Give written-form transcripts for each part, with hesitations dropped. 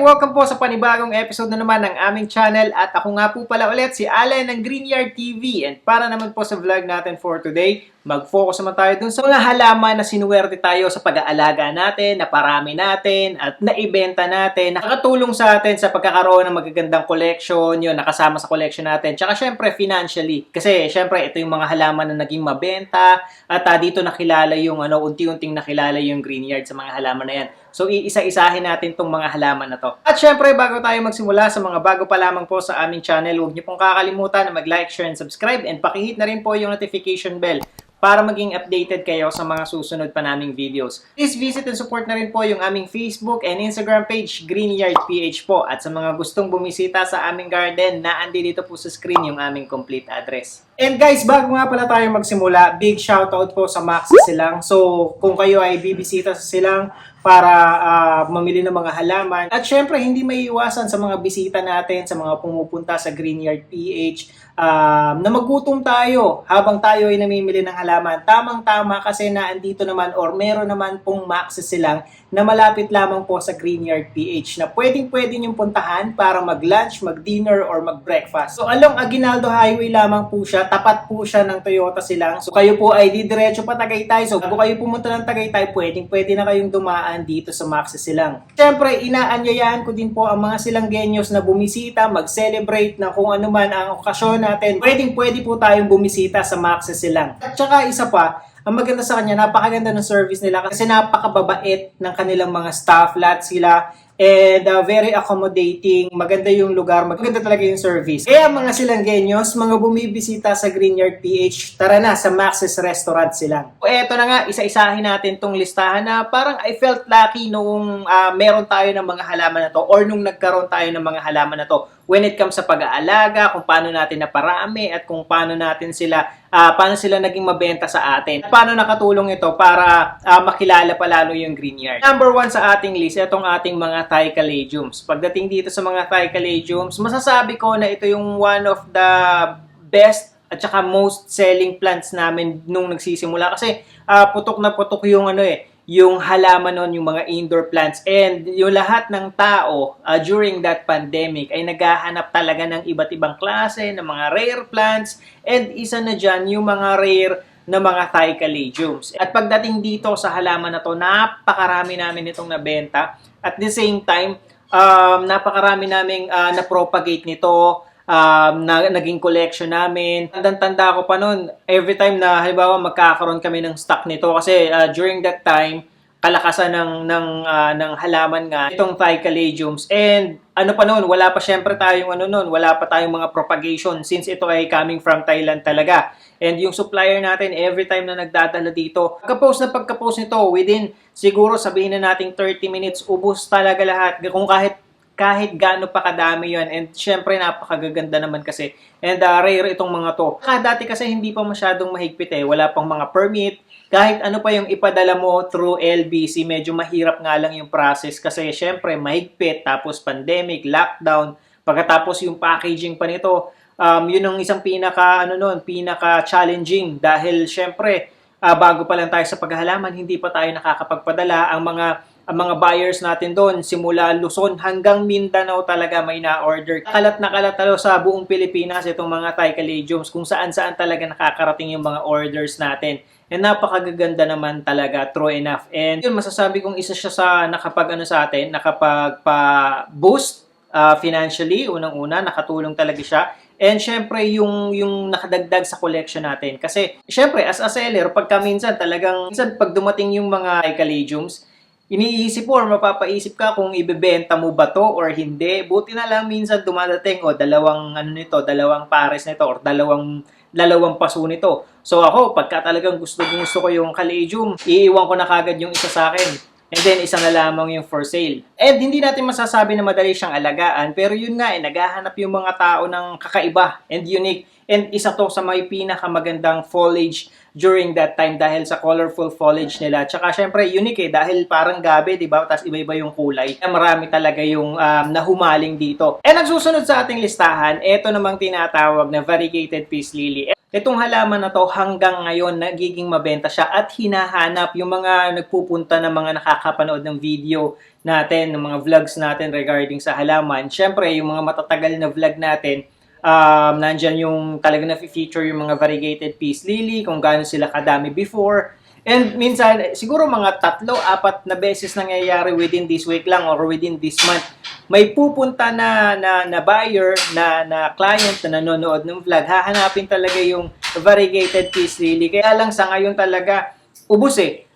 welcome po sa panibagong episode na naman ng aming channel at ako nga po pala ulit si Allen ng Greenyard TV and para naman po sa vlog natin for today, mag-focus naman tayo dun sa mga halaman na sinuwerte tayo sa pag-aalaga natin, na parami natin at naibenta natin, nakakatulong sa atin sa pagkakaroon ng magagandang collection, yun, nakasama sa collection natin, tsaka syempre financially, kasi syempre ito yung mga halaman na naging mabenta at dito nakilala yung unti-unting nakilala yung Greenyard sa mga halaman na yan. So, iisa-isahin natin tong mga halaman na to. At syempre, bago tayo magsimula sa mga bago pa lamang po sa aming channel, huwag niyo pong kakalimutan na mag-like, share, and subscribe and pakihit na rin po yung notification bell para maging updated kayo sa mga susunod pa naming videos. Please visit and support na rin po yung aming Facebook and Instagram page, Greenyard PH po. At sa mga gustong bumisita sa aming garden, naandi dito po sa screen yung aming complete address. And guys, bago nga pala tayo magsimula, big shoutout po sa Max Silang. So, kung kayo ay bibisita sa Silang para mamili ng mga halaman. At syempre, hindi may iwasan sa mga bisita natin, sa mga pumupunta sa Greenyard PH, na magutom tayo habang tayo ay namimili ng halaman. Tamang-tama kasi na andito naman or meron naman pong Max Silang na malapit lamang po sa Greenyard PH na pwedeng-pwede niyong puntahan para mag-lunch, mag-dinner, or mag-breakfast. So, along Aguinaldo Highway lamang po siya. Tapat po siya ng Toyota Silang. So, kayo po ay didiretso pa Tagaytay. So, bago kayo pumunta ng Tagaytay, pwedeng-pwede na kayong dumaan dito sa Max Silang. Siyempre, inaanyayahan ko din po ang mga Silanggenyos na bumisita, mag-celebrate na kung ano man ang okasyon natin. Pwedeng-pwede po tayong bumisita sa Max Silang. At saka isa pa, ang maganda sa kanya, napakaganda ng service nila kasi napakababait ng kanilang mga staff, lahat sila. And very accommodating, maganda yung lugar, maganda talaga yung service. Kaya mga Silanggenyos, mga bumibisita sa Greenyard PH, tara na sa Max's Restaurant Silang. Eto na nga, isa-isahin natin tong listahan na parang I felt lucky nung meron tayo ng mga halaman na to or nung nagkaroon tayo ng mga halaman na to when it comes sa pag-aalaga, kung paano natin naparami at kung paano natin sila paano sila naging mabenta sa atin. Paano nakatulong ito para makilala pa lalo yung Greenyard. Number 1 sa ating list, itong ating mga Thai Caladiums. Pagdating dito sa mga Thai Caladiums, masasabi ko na ito yung one of the best at saka most selling plants namin nung nagsisimula. Kasi putok na putok yung yung halaman nun, yung mga indoor plants. And yung lahat ng tao during that pandemic ay naghahanap talaga ng iba't ibang klase ng mga rare plants. And isa na dyan, yung mga rare na mga Thai Caladiums. At pagdating dito sa halaman na to, napakarami namin itong nabenta. At the same time, napakarami naming na-propagate nito, na naging collection namin. Tanda ko pa noon, every time na halimbawa magkakaroon kami ng stock nito kasi during that time kalakasan ng halaman nga itong Thai Caladiums. And ano pa noon, wala pa syempre tayong wala pa tayong mga propagation since ito ay coming from Thailand talaga. And yung supplier natin every time na nagdadala dito, pagka-post nito within siguro sabihin na nating 30 minutes ubos talaga lahat. Kung kahit gaano pa kadami yun. And syempre, napakagaganda naman kasi. And rare itong mga to. Dati kasi hindi pa masyadong mahigpit Wala pang mga permit. Kahit ano pa yung ipadala mo through LBC, medyo mahirap nga lang yung process. Kasi syempre, mahigpit. Tapos pandemic, lockdown. Pagkatapos yung packaging pa nito, yun ang isang pinaka-challenging. Dahil syempre, bago pa lang tayo sa paghahalaman, hindi pa tayo nakakapagpadala. Ang mga buyers natin doon, simula Luzon hanggang Mindanao talaga may na-order. Kalat na kalat sa buong Pilipinas itong mga Thai Caladiums kung saan-saan talaga nakakarating yung mga orders natin. And napakagaganda naman talaga, true enough. And yun, masasabi kong isa siya sa nakapag-boost financially, unang-una, nakatulong talaga siya. And syempre, yung nakadagdag sa collection natin. Kasi syempre, as a seller, minsan pag dumating yung mga Thai Caladiums, iniisip mo or mapapaisip ka kung ibebenta mo ba to or hindi. Buti na lang minsan dumadating dalawang pares nito or dalawang paso nito. So ako, pagka talagang gusto ko yung Caladium, iiwan ko na kagad yung isa sa akin. And then, isa na lamang yung for sale. And hindi natin masasabi na madali siyang alagaan, pero yun nga, naghahanap yung mga tao ng kakaiba and unique. And isa to sa may pinakamagandang foliage during that time dahil sa colorful foliage nila. Tsaka syempre unique dahil parang gabi, di ba? Tapos iba-iba yung kulay. Marami talaga yung nahumaling dito. And nagsusunod sa ating listahan, ito namang tinatawag na variegated peace lily. Itong halaman na to hanggang ngayon nagiging mabenta siya at hinahanap yung mga nagpupunta ng mga nakakapanood ng video natin, ng mga vlogs natin regarding sa halaman. Siyempre, yung mga matatagal na vlog natin, nandyan yung talaga na-feature yung mga variegated peace lily, kung gaano sila kadami before. And minsan, siguro mga 3-4 na beses nangyayari within this week lang or within this month. May pupunta na buyer, na client na nanonood ng vlog, hahanapin talaga yung variegated peace lily. Kaya lang sa ngayon talaga, ubos eh.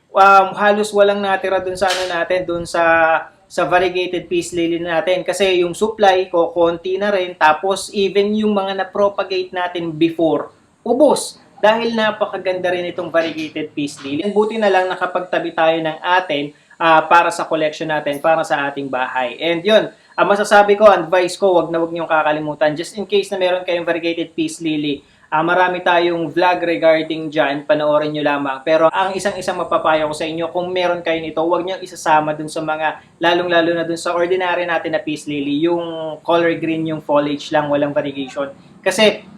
Halos walang natira dun sa ano natin, dun sa variegated peace lily natin. Kasi yung supply ko, konti na rin. Tapos even yung mga na-propagate natin before, ubos. Dahil napakaganda rin itong variegated peace lily. Buti na lang nakapagtabi tayo ng atin para sa collection natin, para sa ating bahay. And yun, masasabi ko, advice ko, wag niyong kakalimutan. Just in case na meron kayong variegated peace lily, marami tayong vlog regarding dyan, panoorin nyo lamang. Pero ang isang mapapayo ko sa inyo, kung meron kayo nito, huwag nyo isasama dun sa mga, lalong-lalo na dun sa ordinary natin na peace lily, yung color green, yung foliage lang, walang variegation. Kasi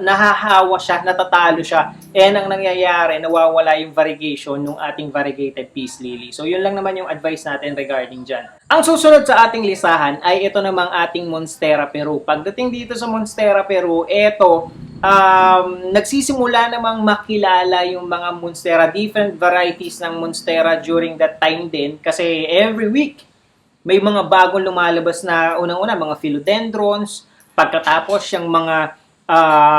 nahahawa siya, natatalo siya, and ang nangyayari, nawawala yung variegation ng ating variegated peace lily. So yun lang naman yung advice natin regarding dyan. Ang susunod sa ating listahan ay ito namang ating Monstera Peru. Pagdating dito sa Monstera Peru, ito, nagsisimula namang makilala yung mga Monstera, different varieties ng Monstera during that time din, kasi every week, may mga bagong lumalabas na unang-una, mga philodendrons, pagkatapos yung mga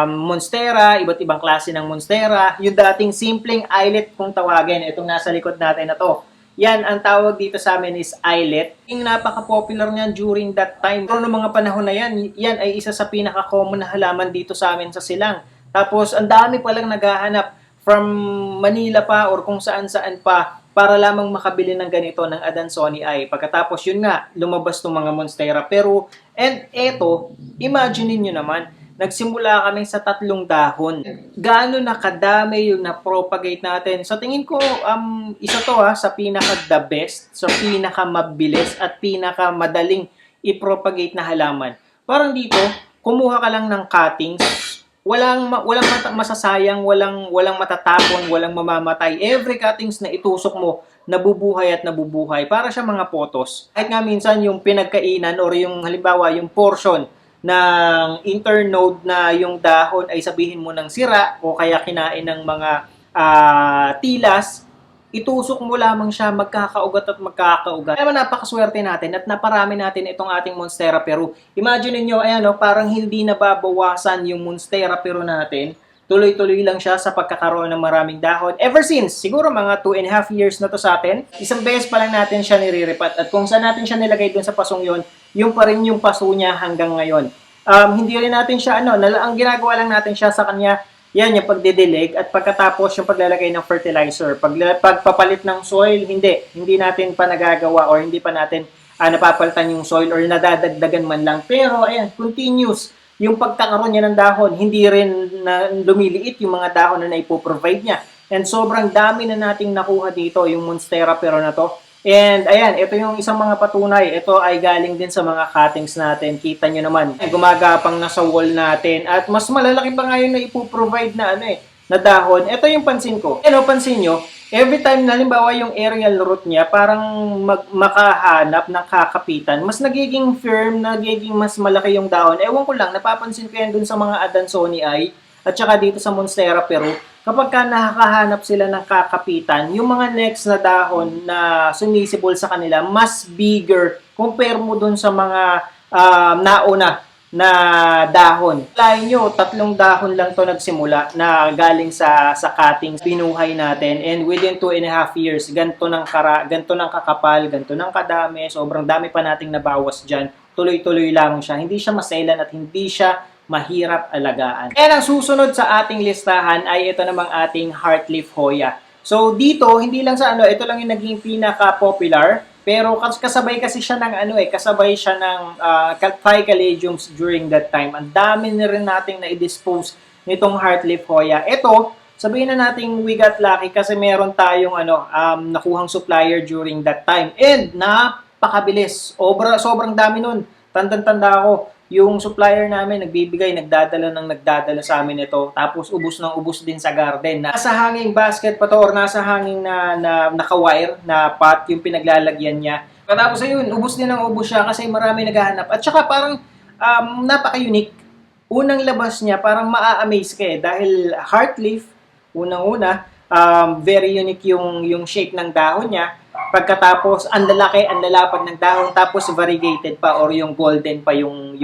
Monstera, iba't ibang klase ng Monstera, yung dating simpleng eyelet kung tawagin, itong nasa likod natin na to. Yan, ang tawag dito sa amin is eyelet. Yung napaka-popular niyan during that time. Pero noong mga panahon na yan, yan ay isa sa pinaka-common na halaman dito sa amin sa Silang. Tapos, ang dami palang naghahanap from Manila pa or kung saan-saan pa para lamang makabili ng ganito ng Adansonii. Pagkatapos, yun nga, lumabas tong mga Monstera Peru. And eto, imagine niyo naman, nagsimula kami sa 3 dahon. Gaano na kadami yung na-propagate natin. Sa tingin ko, isa to sa pinaka-the best, sa pinaka-mabilis at pinaka-madaling i-propagate na halaman. Parang dito, kumuha ka lang ng cuttings, walang masasayang, walang matatapon, walang mamamatay. Every cuttings na itusok mo, nabubuhay at nabubuhay. Para siya mga potos. Kahit nga minsan yung pinagkainan or yung halimbawa yung portion ng internode na yung dahon ay sabihin mo ng sira o kaya kinain ng mga tilas, itusok mo lamang siya, magkakaugat at magkakaugat. Kaya napakaswerte natin at naparami natin itong ating Monstera Peru. Imagine niyo, ayan, parang hindi nababawasan yung Monstera Peru natin. Tuloy-tuloy lang siya sa pagkakaroon ng maraming dahon. Ever since, siguro mga 2.5 years na to sa atin, isang beses pa lang natin siya niriripat. At kung saan natin siya nilagay dun sa pasong yon, yung pa rin yung paso niya hanggang ngayon. Hindi rin natin siya, ang ginagawa lang natin siya sa kanya, yan, yung pagdidilig at pagkatapos yung paglalagay ng fertilizer. Pagpapalit ng soil, hindi natin pa nagagawa or hindi pa natin napapalitan yung soil or nadadagdagan man lang. Pero, ayan, continuous yung pagkakaroon niya ng dahon, hindi rin na lumiliit yung mga dahon na naipoprovide niya. And sobrang dami na nating nakuha dito, yung Monstera Peru na to. And ayan, ito yung isang mga patunay. Ito ay galing din sa mga cuttings natin. Kita nyo naman, gumagapang na sa wall natin. At mas malalaki pa nga yung na ipoprovide na na dahon. Ito yung pansin ko. Pansin nyo, every time na halimbawa yung aerial root niya, parang makahanap ng kakapitan, mas nagiging firm, nagiging mas malaki yung dahon. Ewan ko lang, napapansin ko yan dun sa mga Adansonii at saka dito sa Monstera Peru. Kapag ka nakakahanap sila ng kakapitan, yung mga next na dahon na sumisibol sa kanila, mas bigger compare mo dun sa mga nauna na dahon. Lain nyo, 3 dahon lang to nagsimula na galing sa cuttings, pinuhay natin, and within 2.5 years, ganito ng kakapal, ganito ng kadami, sobrang dami pa nating nabawas dyan. Tuloy-tuloy lang siya. Hindi siya maselan at hindi siya mahirap alagaan. And ang susunod sa ating listahan ay ito namang ating Heartleaf Hoya. So dito, hindi lang sa ito lang yung naging pinaka-popular, pero kasabay kasi siya ng kasabay siya ng trichalagiums during that time. Ang dami na rin nating na-dispose nitong Heartleaf Hoya. Ito, sabihin na nating we got lucky kasi meron tayong nakuhang supplier during that time. And napakabilis. Sobrang dami nun. Tandang-tanda ako. yung supplier namin nagbibigay, nagdadala sa amin ito. Tapos ubos ng ubos din sa garden. Nasa hanging basket pa to or nasa hanging na naka-wire na pot yung pinaglalagyan niya. Tapos ayun, ubos din ng ubos siya kasi marami naghahanap. At saka parang napaka-unique. Unang labas niya, parang maa-amaze ka dahil heart leaf, unang-una, very unique yung shape ng dahon niya. Pagkatapos, ang lalaki, ang lalapad ng dahon, tapos variegated pa or yung golden pa yung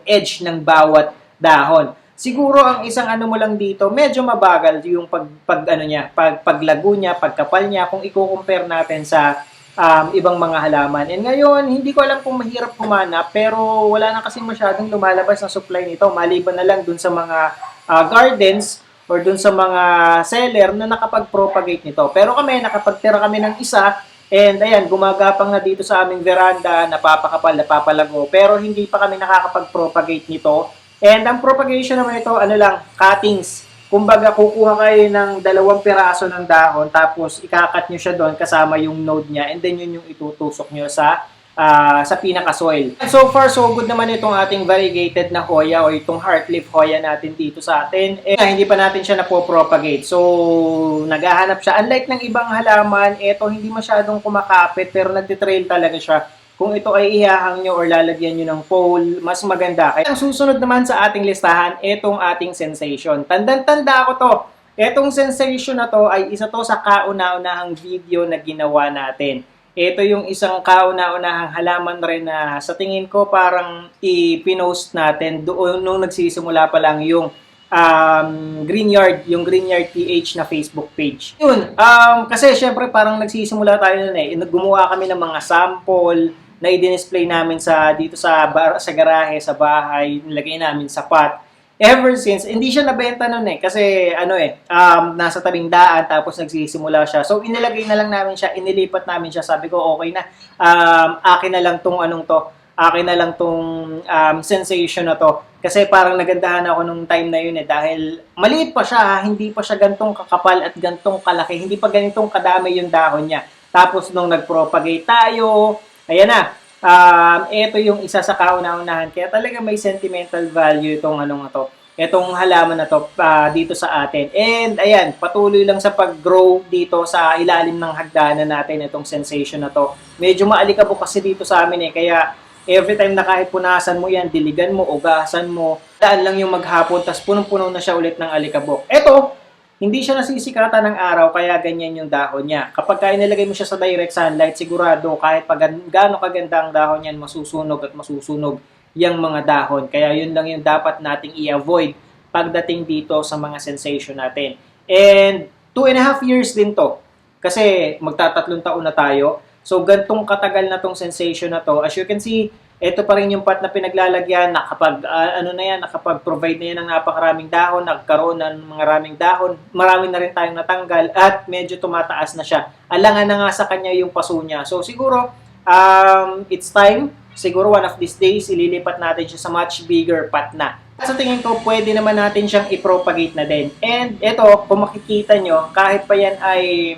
edge ng bawat dahon. Siguro ang isang ano mo lang dito, medyo mabagal yung paglago niya, pagkapal niya kung i-compare natin sa ibang mga halaman. And ngayon, hindi ko alam kung mahirap humanap, pero wala na kasi masyadong lumalabas na supply nito, maliban na lang dun sa mga gardens or dun sa mga seller na nakapag-propagate nito. Pero kami, nakapagtira kami ng isa, and ayan, gumagapang na dito sa aming veranda, napapakapal, napapalago, pero hindi pa kami nakakapag-propagate nito. And ang propagation naman ito, ano lang, cuttings. Kumbaga, kukuha kayo ng 2 piraso ng dahon, tapos ikakat nyo siya doon kasama yung node niya, and then yun yung itutusok nyo sa pinaka-soil. So far, so good naman itong ating variegated na hoya o itong heartleaf hoya natin dito sa atin. Hindi pa natin siya napopropagate. So, naghahanap siya. Unlike ng ibang halaman, ito hindi masyadong kumakapit pero nagtitrail talaga siya. Kung ito ay ihahang nyo or lalagyan nyo ng pole, mas maganda. Kaya ang susunod naman sa ating listahan, itong ating sensation. Tandang-tanda ko to. Itong sensation na to ay isa to sa kauna-unahang video na ginawa natin. Ito yung isang kauna-unahang halaman rin na sa tingin ko parang i-pinost natin doon nung nagsisimula pa lang yung yung Greenyard PH na Facebook page. Yun, kasi syempre parang nagsisimula tayo nun gumawa kami ng mga sample na i-display namin dito sa garahe, sa bahay, nilagay namin sa pot. Ever since, hindi siya nabenta nun kasi nasa tabing daan tapos nagsisimula siya. So, inilagay na lang namin siya, inilipat namin siya. Sabi ko, okay na, akin na lang tong sensation na to. Kasi parang nagandahan ako nung time na yun dahil maliit pa siya, hindi pa siya gantong kakapal at gantong kalaki, hindi pa ganitong kadami yung dahon niya. Tapos nung nag-propagate tayo, ayan na. Ito yung isa sa kauna-unahan. Kaya talaga may sentimental value itong halaman na to dito sa atin. And ayan, patuloy lang sa pag-grow dito sa ilalim ng hagdanan natin itong sensation na to. Medyo maalikabok kasi dito sa amin kaya every time na kahit punasan mo yan, diligan mo, ugasan mo, daan lang yung maghapon, tas punong-puno na siya ulit ng alikabok. Ito, hindi siya nasisikatan ng araw, kaya ganyan yung dahon niya. Kapag inilagay mo siya sa direct sunlight, sigurado kahit gaano kaganda ang dahon niyan, masusunog yung mga dahon. Kaya yun lang yung dapat nating i-avoid pagdating dito sa mga sensation natin. And 2.5 years din to. Kasi magtatatlong taon na tayo. So, gantong katagal na tong sensation na to. As you can see, ito pa rin yung pot na pinaglalagyan, nakapag-provide na yan ng napakaraming dahon, nagkaroon ng mga raming dahon, marami na rin tayong natanggal, at medyo tumataas na siya. Alangan na nga sa kanya yung paso niya. So, siguro, it's time, siguro one of these days, ililipat natin siya sa much bigger pot na. Sa tingin ko, pwede naman natin siyang i-propagate na din. And ito, kung makikita nyo, kahit pa yan ay,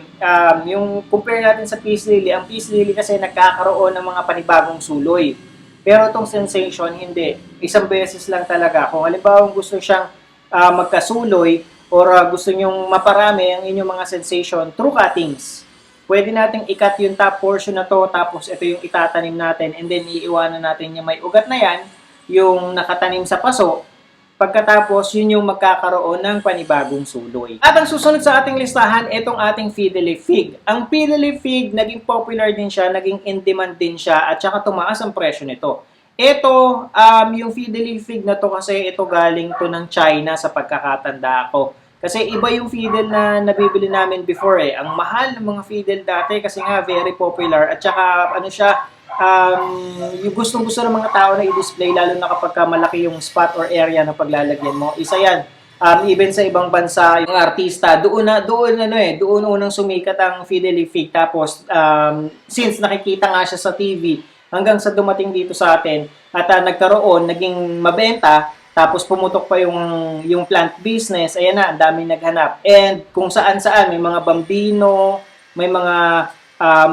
yung compare natin sa peace lily, ang peace lily kasi nagkakaroon ng mga panibagong suloy. Pero itong sensation, hindi. Isang beses lang talaga. Kung halimbawa gusto siyang magkasuloy or gusto nyong maparami ang inyong mga sensation through cuttings, pwede nating i-cut yung top portion na to, tapos ito yung itatanim natin, and then iiwanan natin yung may ugat na yan, yung nakatanim sa paso, pagkatapos yun yung magkakaroon ng panibagong suloy. At ang susunod sa ating listahan, itong ating fiddly fig. Ang fiddly fig, naging popular din siya, naging in demand din siya, at saka tumaas ang presyo nito. Ito, yung fiddly fig na to kasi ito galing to ng China sa pagkakatanda ko. Kasi iba yung fiddle na nabibili namin before Ang mahal ng mga fiddle dati kasi nga very popular, at saka yung gustong-gusto ng mga tao na i-display, lalo na kapag malaki yung spot or area na paglalagyan mo. Isa yan. Even sa ibang bansa, yung artista, doon unang sumikat ang fiddly fig. Tapos, since nakikita nga siya sa TV, hanggang sa dumating dito sa atin, at naging mabenta, tapos pumutok pa yung plant business, ayan na, ang daming naghanap. And kung saan-saan, may mga bambino, may mga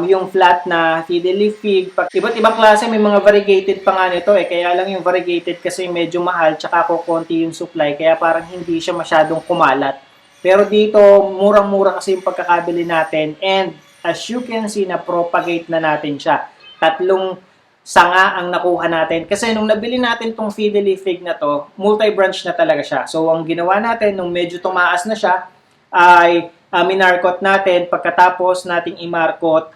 yung flat na fiddle fig. Iba't ibang klase, may mga variegated pa nga nito kaya lang yung variegated kasi medyo mahal tsaka konti yung supply kaya parang hindi siya masyadong kumalat. Pero dito, murang-mura kasi yung pagkakabili natin and as you can see, na-propagate na natin siya. 3 sanga ang nakuha natin. Kasi nung nabili natin tong fiddle fig na to, multi-branch na talaga siya. So, ang ginawa natin, nung medyo tumaas na siya, ay minarkot natin. Pagkatapos nating imarkot,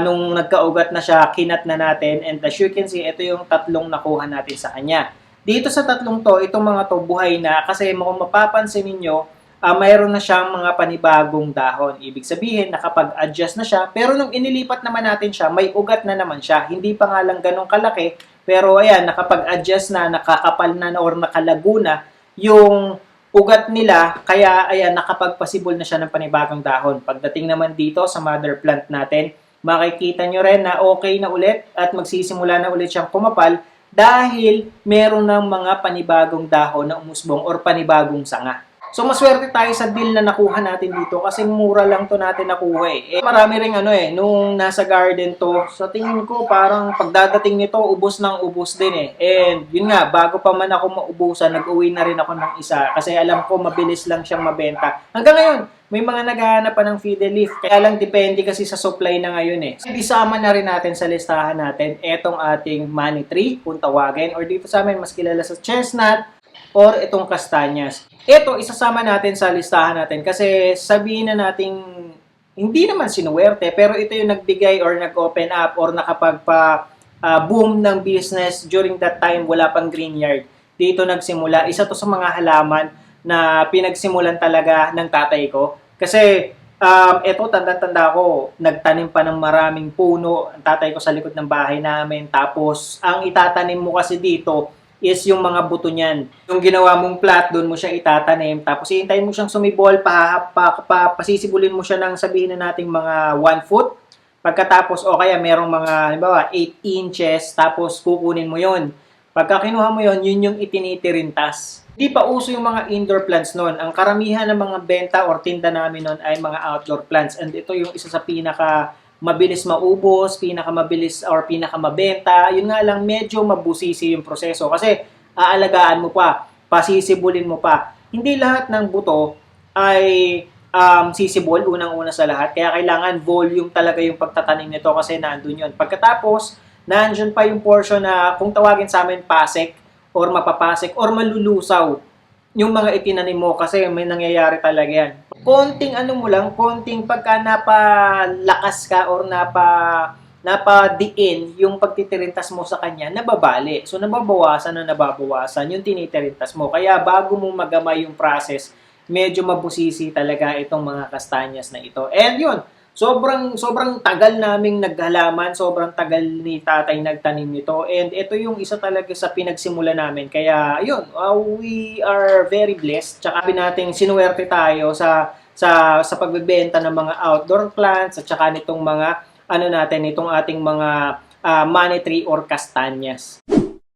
nung nagkaugat na siya, kinat na natin. And as you can see, ito yung 3 nakuha natin sa kanya. Dito sa 3 to, itong mga to buhay na. Kasi kung mapapansin ninyo, mayroon na siyang mga panibagong dahon. Ibig sabihin, nakapag-adjust na siya. Pero nung inilipat naman natin siya, may ugat na naman siya. Hindi pa nga lang ganun kalaki. Pero ayan, nakapag-adjust na, nakakapal na or nakalago na yung ugat nila. Kaya ayan, nakapagpasibol na siya ng panibagong dahon. Pagdating naman dito sa mother plant natin, makikita nyo rin na okay na ulit at magsisimula na ulit siyang kumapal dahil meron ng mga panibagong dahon na umusbong or panibagong sanga. So, maswerte tayo sa deal na nakuha natin dito kasi mura lang to natin nakuha marami ring nung nasa garden to, sa tingin ko parang pagdadating nito, ubos ng ubos din And yun nga, bago pa man ako maubusan, nag-uwi na rin ako ng isa kasi alam ko mabilis lang siyang mabenta. Hanggang ngayon, may mga naghahanap pa ng fiddle leaf. Kaya lang depende kasi sa supply na ngayon Isama na rin natin sa listahan natin etong ating money tree, kung tawagin, or dito sa amin mas kilala sa chestnut, or itong kastanyas. Ito, isasama natin sa listahan natin kasi sabihin na nating hindi naman sinuwerte, pero ito yung nagbigay or nag-open up or nakapagpa-boom ng business during that time wala pang green yard. Dito nagsimula. Isa to sa mga halaman na pinagsimulan talaga ng tatay ko. Kasi ito, tanda-tanda ko, nagtanim pa ng maraming puno ang tatay ko sa likod ng bahay namin. Tapos, ang itatanim mo kasi dito is yung mga buto niyan. Yung ginawa mong plat, doon mo siya itatanim. Tapos iintayin mo siyang sumibol, pasisibulin mo siya ng sabihin na nating mga 1 foot. Pagkatapos, o kaya merong mga, halimbawa, 8 inches, tapos kukunin mo yon. Pagka kinuha mo yon, yun yung itinitirintas. Hindi pa uso yung mga indoor plants noon. Ang karamihan ng mga benta or tinda namin noon ay mga outdoor plants. And ito yung isa sa pinaka mabilis maubos, pinakamabilis or pinakamabenta. Yun nga lang, medyo mabusisi yung proseso kasi aalagaan mo pa, pasisibulin mo pa. Hindi lahat ng buto ay sisibol, unang-una sa lahat. Kaya kailangan volume talaga yung pagtatanim nito kasi nandun yun. Pagkatapos, nandun pa yung portion na kung tawagin sa amin pasek or mapapasek or malulusaw yung mga itinanim mo kasi may nangyayari talaga yan. Konting konting pagka napalakas ka or napadiin yung pagtitirintas mo sa kanya, nababali. So, nababawasan yung tinitirintas mo. Kaya bago mo magamay yung process, medyo mabusisi talaga itong mga kastanyas na ito. And yun, sobrang tagal naming naghalaman, sobrang tagal ni tatay nagtanim nito. And ito yung isa talaga sa pinagsimula namin. Kaya yun, we are very blessed. Tsaka nating sinuwerte tayo sa pagbebenta ng mga outdoor plants at saka nitong mga itong ating mga money tree or kastanyas.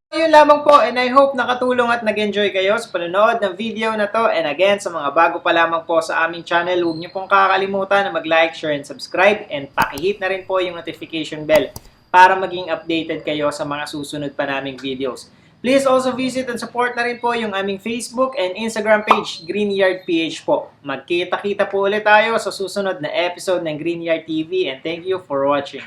Yun lamang po, and I hope nakatulong at nag-enjoy kayo sa panonood ng video na to. And again, sa mga bago pa lamang po sa aming channel, huwag niyo pong kakalimutan na mag-like, share, and subscribe. And pakihit na rin po yung notification bell para maging updated kayo sa mga susunod pa naming videos. Please also visit and support na rin po yung aming Facebook and Instagram page, Greenyard PH po. Magkita-kita po ulit tayo sa susunod na episode ng Greenyard TV, and thank you for watching.